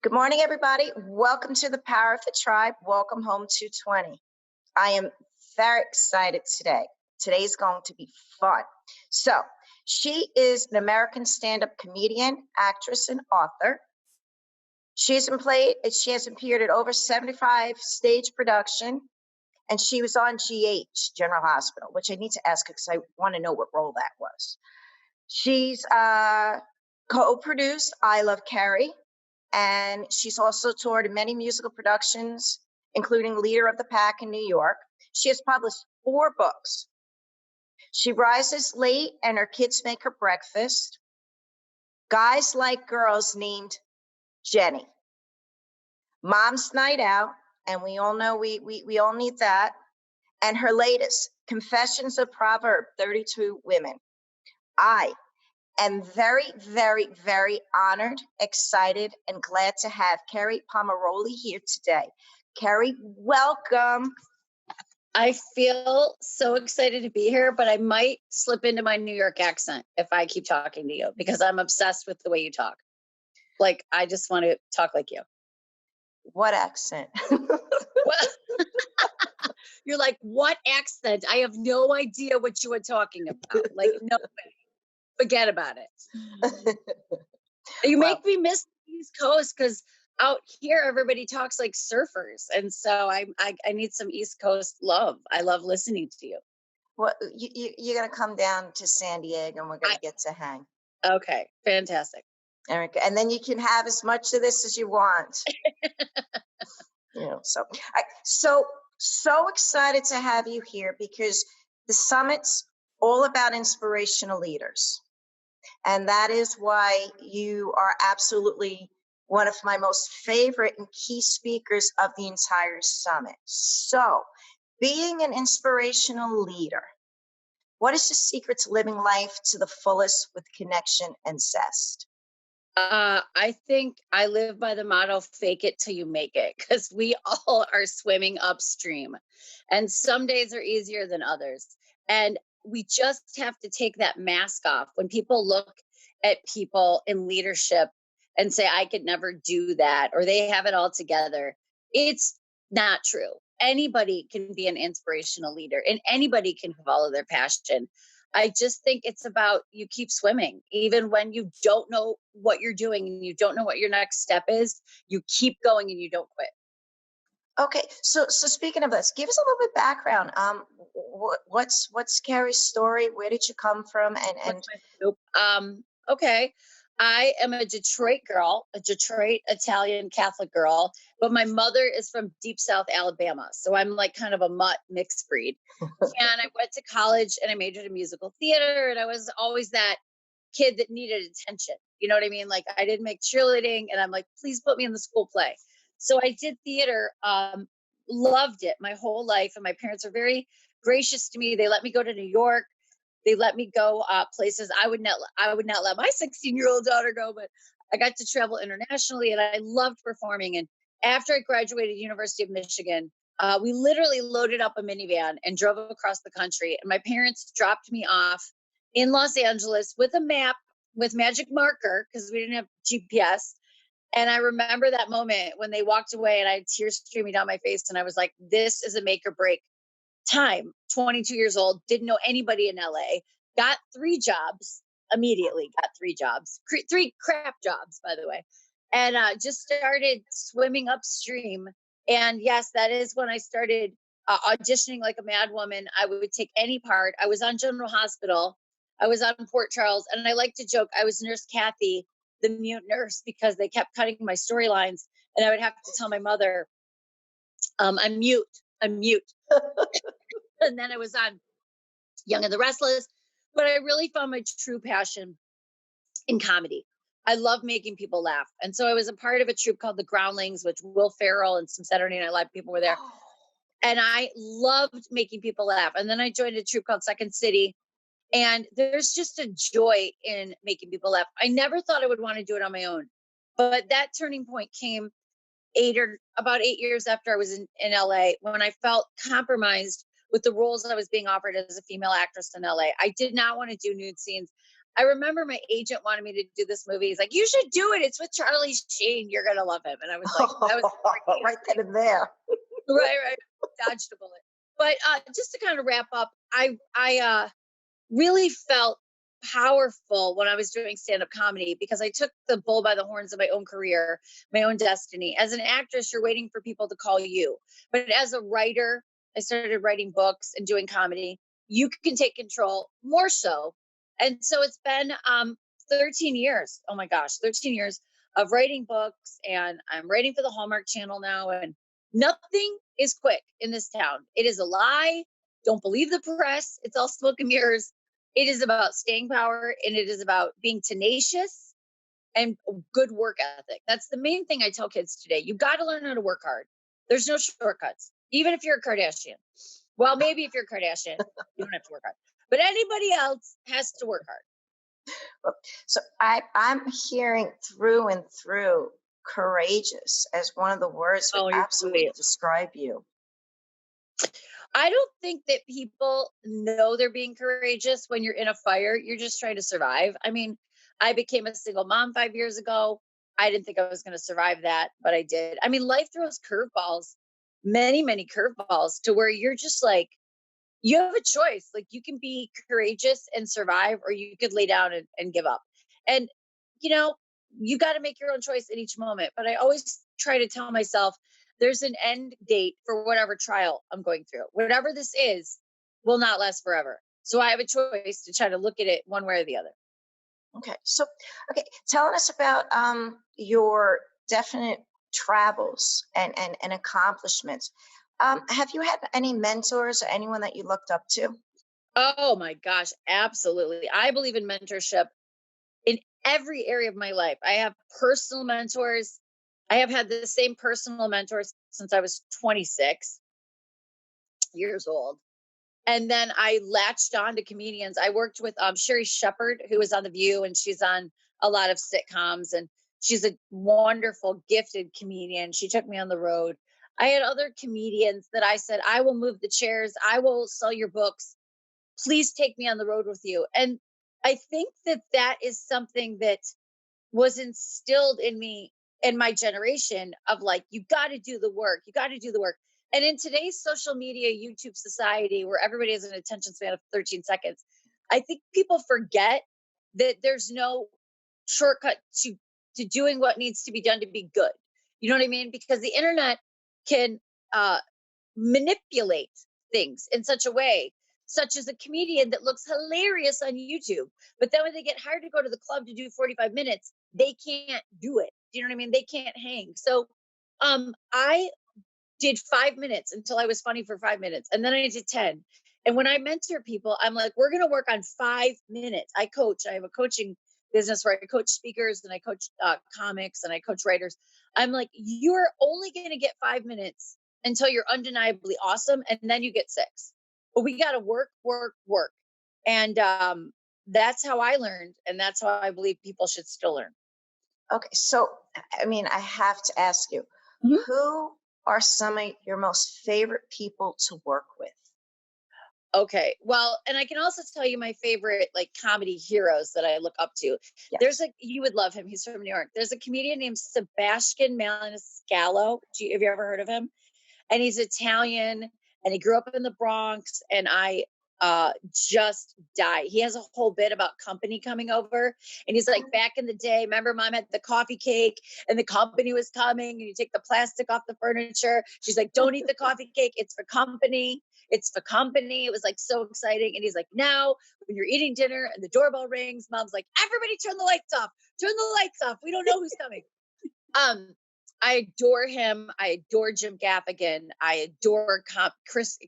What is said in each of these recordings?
Good morning, everybody. Welcome to the Power of the Tribe. Welcome home 220. I am very excited today. Today's going to be fun. So, she is an American stand-up comedian, actress, and author. She has appeared at over 75 stage production, and she was on GH, General Hospital, which I need to ask her because I want to know what role that was. She's co-produced I Love Kerri, and she's also toured in many musical productions, including Leader of the Pack in New York. She has published 4 books. She rises late and her kids make her breakfast. Guys Like Girls named Jenny. Mom's Night Out, and we all know we all need that. And her latest, Confessions of Proverb 32 Women. I am very, very, very honored, excited, and glad to have Kerri Pomarolli here today. Kerri, welcome. I feel so excited to be here, but I might slip into my New York accent if I keep talking to you because I'm obsessed with the way you talk. Like, I just want to talk like you. What accent? You're like, what accent? I have no idea what you are talking about. Like, no way. Forget about it. You make me miss the East Coast because out here everybody talks like surfers, and so I need some East Coast love. I love listening to you. Well, you're gonna come down to San Diego, and we're gonna get to hang. Okay, fantastic. Erica, and then you can have as much of this as you want. So excited to have you here because the summit's all about inspirational leaders. And that is why you are absolutely one of my most favorite and key speakers of the entire summit. So, being an inspirational leader, what is the secret to living life to the fullest with connection and zest? I think I live by the motto, fake it till you make it, because we all are swimming upstream. And some days are easier than others. And we just have to take that mask off. When people look at people in leadership and say, I could never do that, or they have it all together, it's not true. Anybody can be an inspirational leader and anybody can follow their passion. I just think it's about you keep swimming, even when you don't know what you're doing and you don't know what your next step is. You keep going and you don't quit. Okay, so speaking of this, give us a little bit background. What's Kerri's story? Where did you come from? Okay, I am a Detroit girl, a Detroit Italian Catholic girl, but my mother is from deep South Alabama, so I'm like kind of a mutt mixed breed. And I went to college and I majored in musical theater, and I was always that kid that needed attention. You know what I mean? Like, I didn't make cheerleading, and I'm like, please put me in the school play. So I did theater, loved it my whole life. And my parents are very gracious to me. They let me go to New York. They let me go places I would not let my 16-year-old daughter go, but I got to travel internationally and I loved performing. And after I graduated University of Michigan, we literally loaded up a minivan and drove across the country. And my parents dropped me off in Los Angeles with a map with magic marker because we didn't have GPS. And I remember that moment when they walked away and I had tears streaming down my face. And I was like, this is a make or break time. 22 years old, didn't know anybody in LA, got 3 jobs immediately, got 3 jobs, 3 crap jobs, by the way. And just started swimming upstream. And yes, that is when I started auditioning like a mad woman. I would take any part. I was on General Hospital. I was on Port Charles. And I like to joke, I was Nurse Kathy, the mute nurse, because they kept cutting my storylines. And I would have to tell my mother, I'm mute. And then I was on Young and the Restless. But I really found my true passion in comedy. I love making people laugh. And so I was a part of a troupe called The Groundlings, which Will Ferrell and some Saturday Night Live people were there. And I loved making people laugh. And then I joined a troupe called Second City. And there's just a joy in making people laugh. I never thought I would want to do it on my own. But that turning point came about 8 years after I was in LA, when I felt compromised with the roles I was being offered as a female actress in LA. I did not want to do nude scenes. I remember my agent wanted me to do this movie. He's like, you should do it. It's with Charlie Sheen. You're gonna love him. And I was like, that was Right then and there. right. Dodged a bullet. But just to kind of wrap up, I really felt powerful when I was doing stand-up comedy because I took the bull by the horns of my own career, my own destiny. As an actress, you're waiting for people to call you. But as a writer, I started writing books and doing comedy. You can take control more so. And so it's been 13 years. Oh my gosh, 13 years of writing books, and I'm writing for the Hallmark Channel now, and nothing is quick in this town. It is a lie. Don't believe the press. It's all smoke and mirrors. It is about staying power, and it is about being tenacious and good work ethic. That's the main thing I tell kids today. You got to learn how to work hard. There's no shortcuts, even if you're a Kardashian. Well, maybe if you're a Kardashian, you don't have to work hard, but anybody else has to work hard. So I'm hearing through and through courageous as one of the words that Oh, you're absolutely sweet. describe you. I don't think that people know they're being courageous when you're in a fire. You're just trying to survive. I mean, I became a single mom 5 years ago. I didn't think I was going to survive that, but I did. I mean, life throws curveballs, many curveballs to where you're just like, you have a choice. Like you can be courageous and survive, or you could lay down and give up. And, you know, you got to make your own choice in each moment. But I always try to tell myself there's an end date for whatever trial I'm going through. Whatever this is will not last forever. So I have a choice to try to look at it one way or the other. Okay. So, okay, telling us about your definite travels and accomplishments. Have you had any mentors or anyone that you looked up to? Oh my gosh, absolutely. I believe in mentorship in every area of my life. I have personal mentors. I have had the same personal mentors since I was 26 years old. And then I latched on to comedians. I worked with Sherry Shepherd, who was on The View, and she's on a lot of sitcoms. And she's a wonderful, gifted comedian. She took me on the road. I had other comedians that I said, I will move the chairs, I will sell your books. Please take me on the road with you. And I think that that is something that was instilled in me in my generation of like, you got to do the work. You got to do the work. And in today's social media, YouTube society, where everybody has an attention span of 13 seconds, I think people forget that there's no shortcut to doing what needs to be done to be good. You know what I mean? Because the internet can manipulate things in such a way, such as a comedian that looks hilarious on YouTube. But then when they get hired to go to the club to do 45 minutes, they can't do it. Do you know what I mean? They can't hang. So I did 5 minutes until I was funny for 5 minutes. And then I did 10. And when I mentor people, I'm like, we're going to work on 5 minutes. I coach. I have a coaching business where I coach speakers and I coach comics and I coach writers. I'm like, you're only going to get 5 minutes until you're undeniably awesome. And then you get six. But we got to work. And that's how I learned. And that's how I believe people should still learn. Okay. So, I mean, I have to ask you, Mhm. who are some of your most favorite people to work with? Okay. Well, and I can also tell you my favorite like comedy heroes that I look up to. Yes. You would love him. He's from New York. There's a comedian named Sebastian Maniscalco. Have you ever heard of him? And he's Italian and he grew up in the Bronx, and I just died. He has a whole bit about company coming over, and he's like, back in the day, remember mom had the coffee cake and the company was coming and you take the plastic off the furniture. She's like, don't eat the coffee cake, it's for company. It's for company. It was like so exciting. And he's like, now when you're eating dinner and the doorbell rings, mom's like, everybody turn the lights off. Turn the lights off. We don't know who's coming. I adore him. I adore Jim Gaffigan. I adore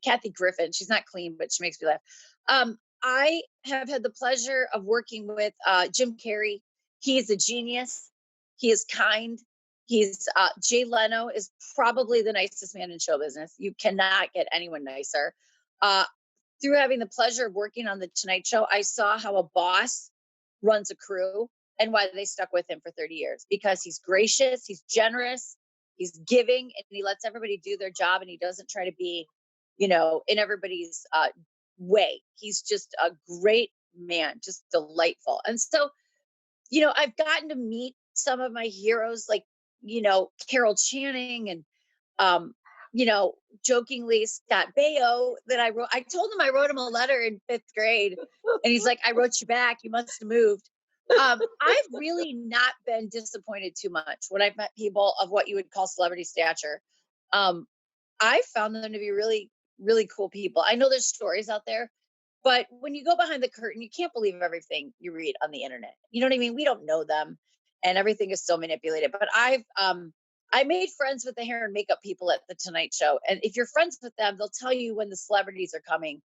Kathy Griffin. She's not clean, but she makes me laugh. I have had the pleasure of working with Jim Carrey. He is a genius. He is kind. He's Jay Leno is probably the nicest man in show business. You cannot get anyone nicer. Through having the pleasure of working on the Tonight Show, I saw how a boss runs a crew and why they stuck with him for 30 years, because he's gracious, he's generous, he's giving, and he lets everybody do their job, and he doesn't try to be, in everybody's way. He's just a great man, just delightful. And so, I've gotten to meet some of my heroes, like, Carol Channing and, um, jokingly Scott Baio that I told him I wrote him a letter in fifth grade, and he's like, I wrote you back. You must have moved. I've really not been disappointed too much when I've met people of what you would call celebrity stature. Um, I found them to be really, really cool people. I know there's stories out there, but when you go behind the curtain, you can't believe everything you read on the internet. You know what I mean? We don't know them, and everything is so manipulated. But I made friends with the hair and makeup people at the Tonight Show, and if you're friends with them, they'll tell you when the celebrities are coming,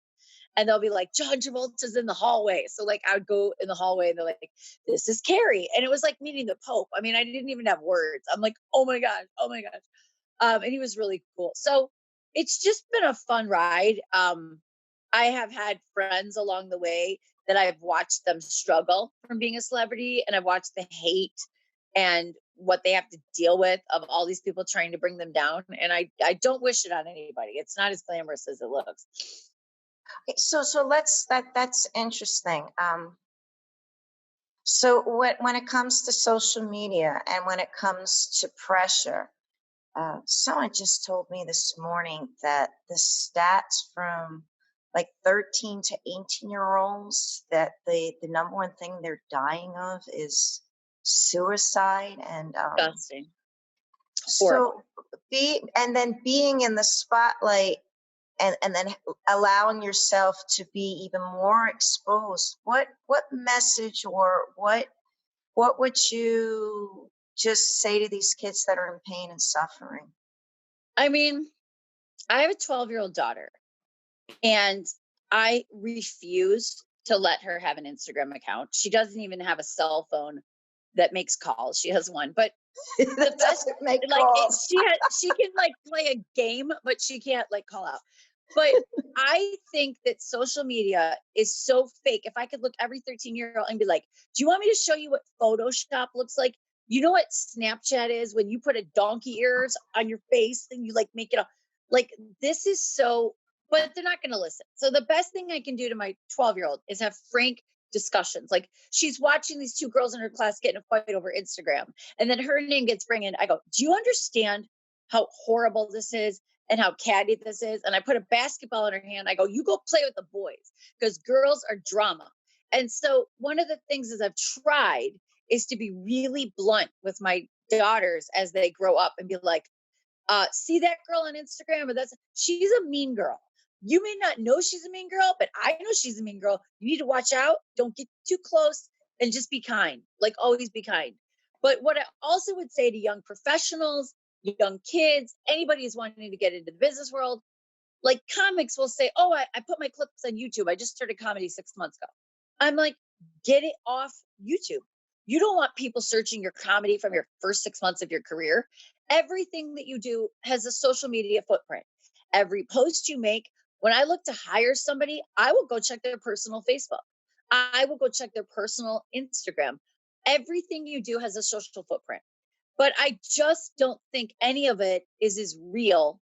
and they'll be like, John Travolta's in the hallway. So like I would go in the hallway and they're like, this is Kerri. And it was like meeting the Pope. I mean, I didn't even have words. I'm like, oh my gosh, oh my gosh. And he was really cool. So it's just been a fun ride. I have had friends along the way that I've watched them struggle from being a celebrity, and I've watched the hate and what they have to deal with of all these people trying to bring them down. And I don't wish it on anybody. It's not as glamorous as it looks. So that's interesting. So when it comes to social media and when it comes to pressure, someone just told me this morning that the stats from like 13 to 18-year-olds, that the number one thing they're dying of is suicide. And Disgusting. Horrible. so being in the spotlight, and then allowing yourself to be even more exposed, what message or what would you just say to these kids that are in pain and suffering? I mean, I have a 12-year-old daughter, and I refuse to let her have an Instagram account. She doesn't even have a cell phone that makes calls. She has one, but the That best, doesn't make like calls. she can like play a game, but she can't like call out. But I think that social media is so fake. If I could look every 13-year-old and be like, do you want me to show you what Photoshop looks like? You know what Snapchat is when you put a donkey ears on your face and you like make it up. Like this is so, but they're not going to listen. So the best thing I can do to my 12-year-old is have frank discussions. Like she's watching these two girls in her class get in a fight over Instagram, and then her name gets bring in. I go, do you understand how horrible this is and how catty this is? And I put a basketball in her hand. I go, you go play with the boys, because girls are drama. And so one of the things is I've tried is to be really blunt with my daughters as they grow up and be like, see that girl on Instagram, and she's a mean girl. You may not know she's a mean girl, but I know she's a mean girl. You need to watch out. Don't get too close, and just be kind. Like always be kind. But what I also would say to young professionals, young kids, anybody who's wanting to get into the business world, like comics will say, oh, I put my clips on YouTube. I just started comedy 6 months ago. I'm like, get it off YouTube. You don't want people searching your comedy from your first 6 months of your career. Everything that you do has a social media footprint. Every post you make, when I look to hire somebody, I will go check their personal Facebook. I will go check their personal Instagram. Everything you do has a social footprint. But I just don't think any of it is as real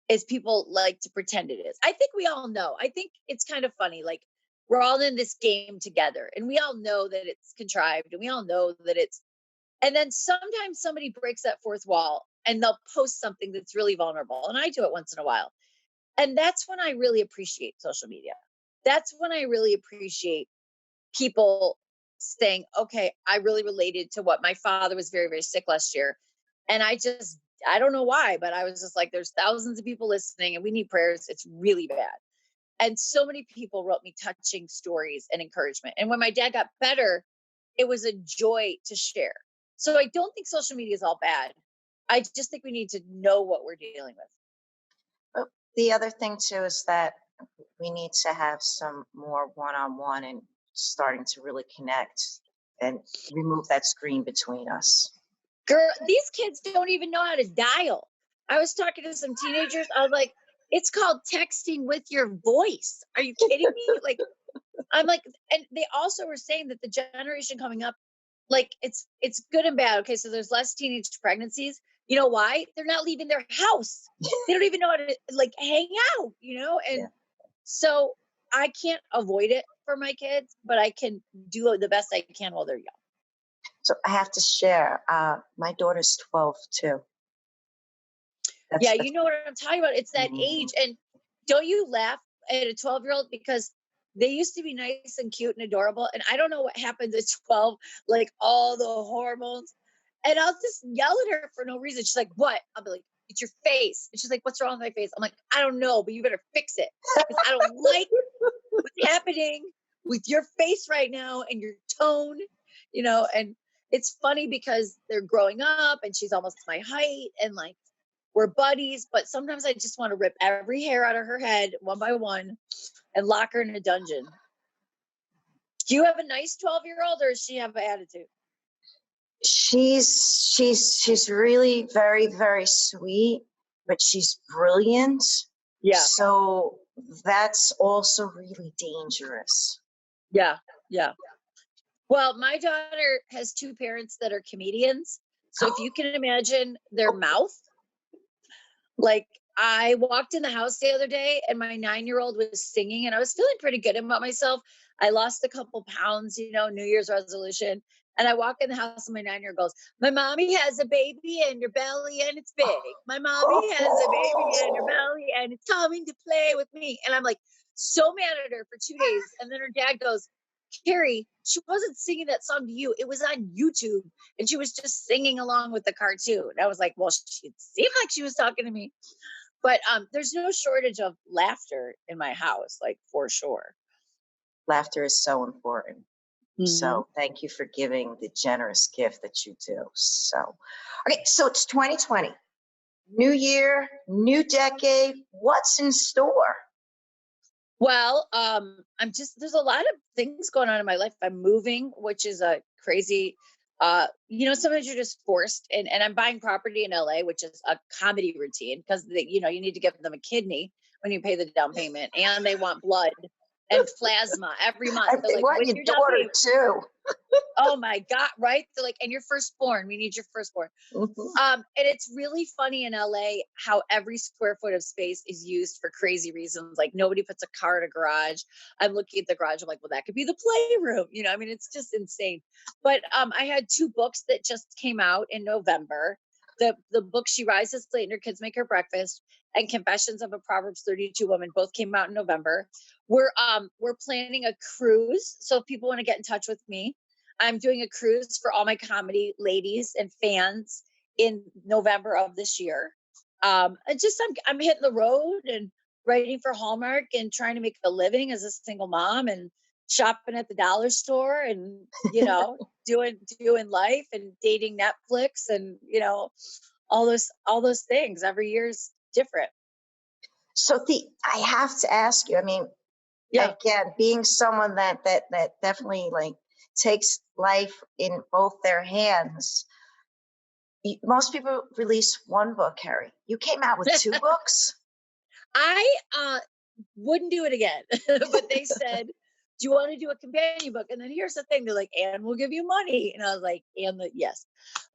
as people like to pretend it is. I think we all know. I think it's kind of funny. Like we're all in this game together, and we all know that it's contrived, and we all know that it's, and then sometimes somebody breaks that fourth wall and they'll post something that's really vulnerable. And I do it once in a while. And that's when I really appreciate social media. That's when I really appreciate people saying, okay, I really related to what my father was very, very sick last year. And I don't know why, but I was just like, there's thousands of people listening and we need prayers. It's really bad. And so many people wrote me touching stories and encouragement. And when my dad got better, it was a joy to share. So I don't think social media is all bad. I just think we need to know what we're dealing with. But the other thing too is that we need to have some more one-on-one and starting to really connect and remove that screen between us. Girl, these kids don't even know how to dial. I was talking to some teenagers. I was like, it's called texting with your voice. Are you kidding me? Like, I'm like, and they also were saying that the generation coming up, like it's good and bad. Okay, so there's less teenage pregnancies. You know why? They're not leaving their house. They don't even know how to like hang out, and Yeah. so I can't avoid it. for my kids, but I can do the best I can while they're young. So I have to share, my daughter's 12 too. Yeah, That's you know what I'm talking about. It's that age. mhm. And don't you laugh at a 12-year-old because they used to be nice and cute and adorable. And I don't know what happened at 12, like all the hormones. And I'll just yell at her for no reason. She's like, what? I'll be like, it's your face. And she's like, what's wrong with my face? I'm like, I don't know, but you better fix it because I don't like what's happening with your face right now and your tone, and it's funny because they're growing up and she's almost my height and like we're buddies, but sometimes I just want to rip every hair out of her head one by one and lock her in a dungeon. Do you have a nice 12-year-old or does she have an attitude? She's really very, very sweet, but she's brilliant. Yeah, So that's also really dangerous. yeah, yeah. Well, my daughter has two parents that are comedians. So if you can imagine their mouth, like I walked in the house the other day and my 9-year-old was singing and I was feeling pretty good about myself. I lost a couple pounds, New Year's resolution. And I walk in the house and my 9-year-old goes, my mommy has a baby in her belly and it's big. My mommy has a baby in her belly and it's coming to play with me. And I'm like so mad at her for 2 days. And then her dad goes, Kerri, she wasn't singing that song to you. It was on YouTube and she was just singing along with the cartoon. I was like, well, she seemed like she was talking to me. But there's no shortage of laughter in my house, like for sure. Laughter is so important. Mm-hmm. So thank you for giving the generous gift that you do. So, okay, so it's 2020, new year, new decade. What's in store? Well, there's a lot of things going on in my life. I'm moving, which is a crazy, sometimes you're just forced and I'm buying property in LA, which is a comedy routine because you need to give them a kidney when you pay the down payment and they want blood and plasma every month. And They're they like, want what's your your down daughter payment? too. Oh my God. Right. They're like, and your firstborn, we need your firstborn. Mhm. And it's really funny in LA how every square foot of space is used for crazy reasons. Like nobody puts a car in a garage. I'm looking at the garage. I'm like, well, that could be the playroom. It's just insane. But I had two books that just came out in November. The book She Rises Late and Her Kids Make Her Breakfast and Confessions of a Proverbs 32 Woman both came out in November. We're planning a cruise. So if people want to get in touch with me, I'm doing a cruise for all my comedy ladies and fans in November of this year. I'm hitting the road and writing for Hallmark and trying to make a living as a single mom and shopping at the dollar store and doing life and dating Netflix and all those things. Every year's different. So I have to ask you, I mean, Yeah. again, being someone that definitely like takes life in both their hands. Most people release one book, Kerri. You came out with two books. I wouldn't do it again, but they said, "Do you want to do a companion book?" And then here's the thing: they're like, "And we'll give you money." And I was like, yes."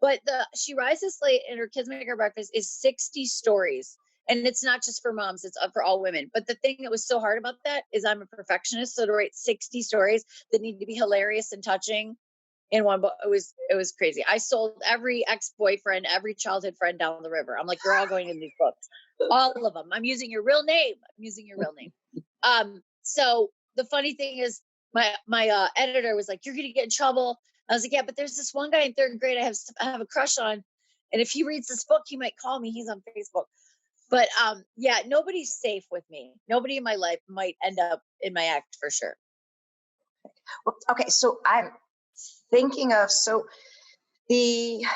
But She Rises Late and Her Kids Make Her Breakfast is 60 stories, and it's not just for moms; it's for all women. But the thing that was so hard about that is I'm a perfectionist, so to write 60 stories that need to be hilarious and touching in one book, it was crazy. I sold every ex-boyfriend, every childhood friend down the river. I'm like, you're all going in these books, all of them. I'm using your real name. So the funny thing is my editor was like, you're gonna get in trouble. I was like, yeah, but there's this one guy in third grade I have a crush on, and if he reads this book he might call me. He's on Facebook. But yeah, nobody's safe with me. Nobody in my life might end up in my act for sure. Well, okay, so I'm thinking of the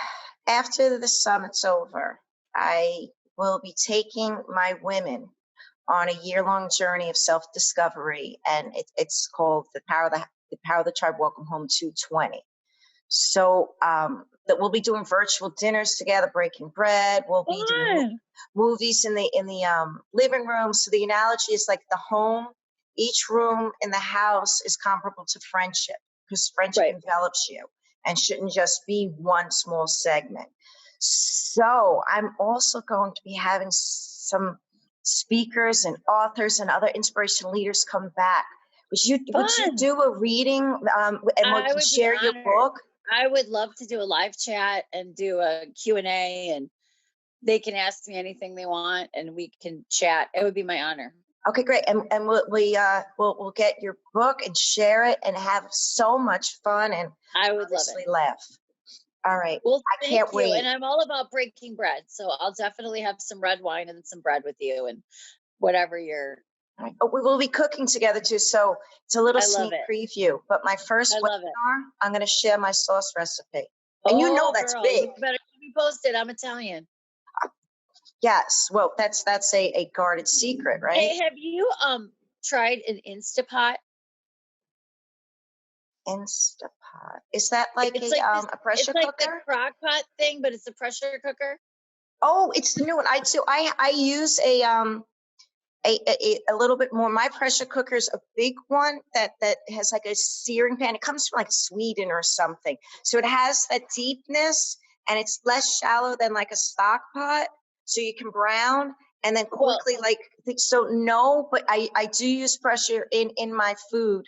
after the summit's over, I will be taking my women on a year-long journey of self-discovery, and it's called the Power of the Tribe. Welcome Home 220. So that we'll be doing virtual dinners together, breaking bread. We'll be doing movies in the living room. So the analogy is like the home. Each room in the house is comparable to friendship because friendship Right. envelops you and shouldn't just be one small segment. So I'm also going to be having some speakers and authors and other inspirational leaders come back Would you Fun. do a reading, and we I can would be share your honored. book? I would love to do a live chat and do a Q&A, and they can ask me anything they want and we can chat. It would be my honor. Okay, great. And we'll get your book and share it and have so much fun and I would love obviously it. laugh. All right. Well, I thank can't you. wait. And I'm all about breaking bread. So I'll definitely have some red wine and some bread with you and whatever you're. All right. Oh, we will be cooking together too, so it's a little I love sneak it. preview. But my first I love it. webinar, I'm going to share my sauce recipe, and you know Oh, that's girl, big. you better keep me posted. I'm Italian. Yes. Well, that's a guarded secret, right? Hey, have you tried an Instapot? Instapot. Is that like It's like this. a It's pressure like the cooker? crock pot thing, but it's a pressure cooker. Oh, it's the new one. I do. I use a little bit more. My pressure cooker is a big one that has like a searing pan. It comes from like Sweden or something, so it has that deepness and it's less shallow than like a stock pot, so you can brown and then Well, quickly like so no, but I do use pressure in my food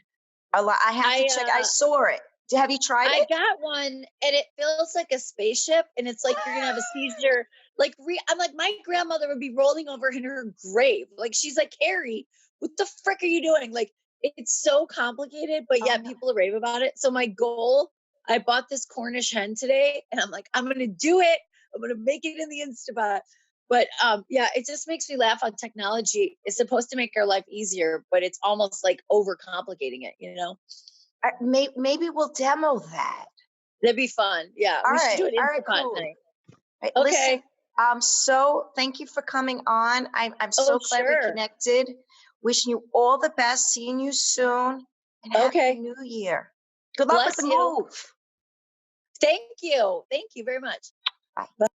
a lot. I have to check. I I saw it. Have you tried I it? got one and it feels like a spaceship and it's like you're gonna have a seizure. Like I'm like, my grandmother would be rolling over in her grave. Like she's like, Kerri, what the frick are you doing? Like it's so complicated, but Oh yet no. people rave about it. So my goal, I bought this Cornish hen today and I'm like, I'm gonna do it. I'm gonna make it in the Instabot. But yeah, it just makes me laugh on technology. It's supposed to make our life easier, but it's almost like overcomplicating it, you know? Maybe we'll demo that. That'd be fun. Yeah, we should do an All right, Instapot cool. night. Right, listen, Okay. so thank you for coming on. I'm Oh, so glad we sure. connected. Wishing you all the best. Seeing you soon, and happy Okay. New Year. Good luck with the Bless you. move. Thank you. Thank you very much. Bye.